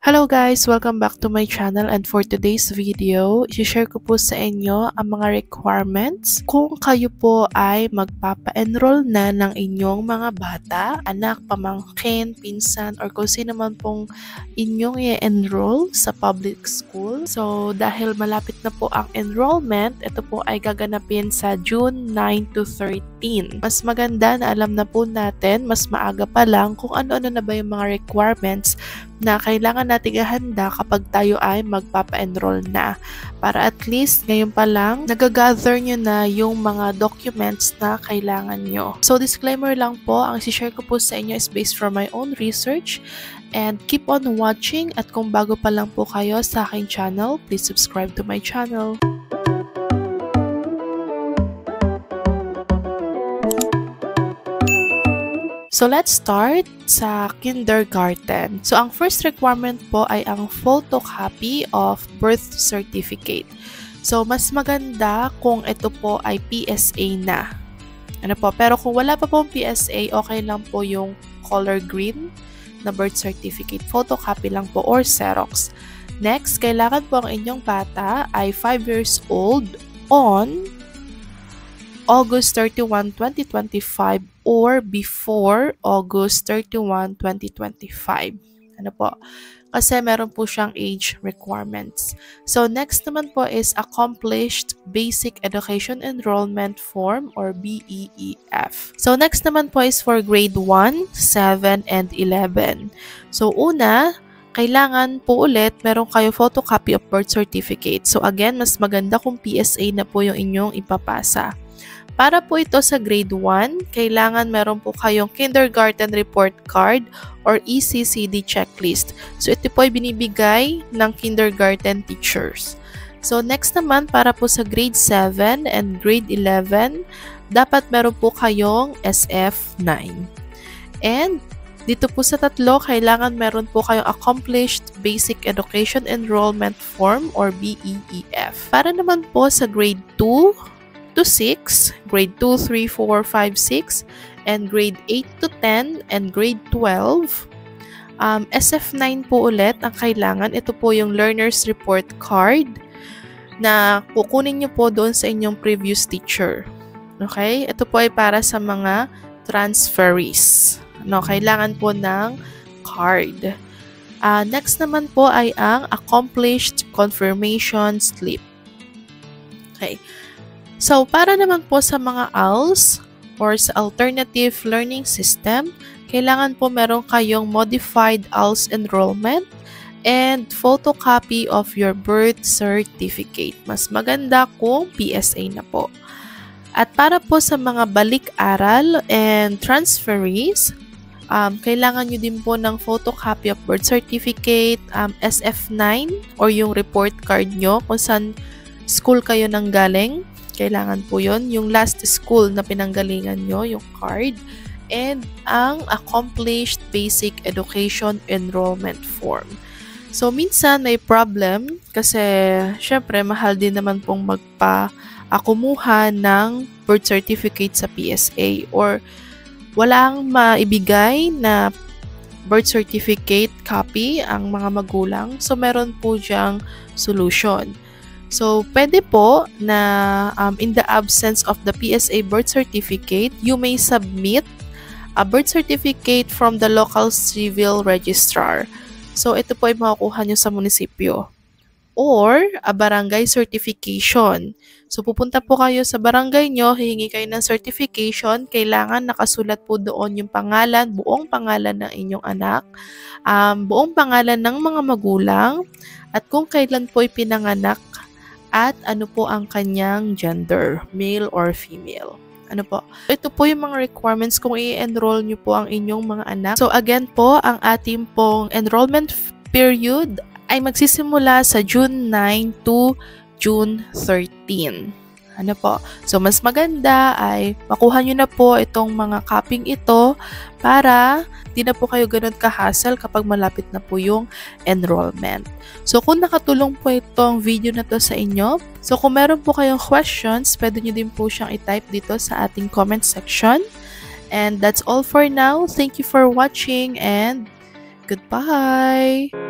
Hello guys! Welcome back to my channel, and for today's video, i-share ko po sa inyo ang mga requirements kung kayo po ay magpapa-enroll na ng inyong mga bata, anak, pamangkin, pinsan, or kung sino man pong inyong i-enroll sa public school. So dahil malapit na po ang enrollment, ito po ay gaganapin sa June 9 to 13. Mas maganda na alam na po natin, mas maaga pa lang kung ano-ano na ba yung mga requirements na kailangan natin ihanda kapag tayo ay magpapa-enroll na. Para at least ngayon pa lang, nagagather nyo na yung mga documents na kailangan nyo. So disclaimer lang po, ang isi-share ko po sa inyo is based from my own research. And keep on watching, at kung bago pa lang po kayo sa aking channel, please subscribe to my channel. So let's start sa kindergarten. So ang first requirement po ay ang photocopy of birth certificate. So mas maganda kung ito po ay PSA na. Pero kung wala pa pong PSA, okay lang po yung color green na birth certificate. Photocopy lang po or Xerox. Next, kailangan po ang inyong bata ay 5 years old on August 31, 2025 or before August 31, 2025. Kasi meron po siyang age requirements. So next naman po is Accomplished Basic Education Enrollment Form or BEEF. So next naman po is for grade 1, 7, and 11. So una, kailangan po ulit meron kayo photocopy of birth certificate. So again, mas maganda kung PSA na po yung inyong ipapasa. Para po ito sa grade 1, kailangan meron po kayong kindergarten report card or ECCD checklist. So ito po ay binibigay ng kindergarten teachers. So next naman, para po sa grade 7 and grade 11, dapat meron po kayong SF9. And dito po sa tatlo, kailangan meron po kayong Accomplished Basic Education Enrollment Form or BEEF. Para naman po sa grade 2 to 6, grade 2, 3, 4, 5, 6, and grade 8 to 10, and grade 12. SF9 po ulit ang kailangan. Ito po yung Learner's Report Card na kukunin nyo po doon sa inyong previous teacher. Okay? Ito po ay para sa mga transferees. Kailangan po ng card. Next naman po ay ang Accomplished Confirmation Slip. Okay. So, para naman po sa mga ALS or sa Alternative Learning System, kailangan po meron kayong Modified ALS Enrollment and photocopy of your birth certificate. Mas maganda kung PSA na po. At para po sa mga balik-aral and transferees, kailangan nyo din po ng photocopy of birth certificate, SF9 or yung report card nyo kung saan school kayo nang galing. Kailangan po yun. Yung last school na pinanggalingan nyo, yung card. And ang Accomplished Basic Education Enrollment Form. So, minsan may problem kasi syempre mahal din naman pong magpa-akumuha ng birth certificate sa PSA or walang maibigay na birth certificate copy ang mga magulang. So, meron po diyang solution. So, pwede po na in the absence of the PSA birth certificate, you may submit a birth certificate from the local civil registrar. So, ito po ay makukuha nyo sa munisipyo. Or, a barangay certification. So, pupunta po kayo sa barangay nyo, hihingi kayo ng certification, kailangan nakasulat po doon yung pangalan, buong pangalan ng inyong anak, buong pangalan ng mga magulang, at kung kailan po ipinanganak, at ano po ang kanyang gender, male or female. Ito po yung mga requirements kung i-enroll nyo po ang inyong mga anak. So again po, ang ating pong enrollment period ay magsisimula sa June 9 to June 13. So mas maganda ay makuha nyo na po itong mga copying ito para di na po kayo ganun ka-hassle kapag malapit na po yung enrollment. So kung nakatulong po itong video na to sa inyo, so kung meron po kayong questions, pwede nyo din po siyang i-type dito sa ating comment section. And that's all for now. Thank you for watching and goodbye!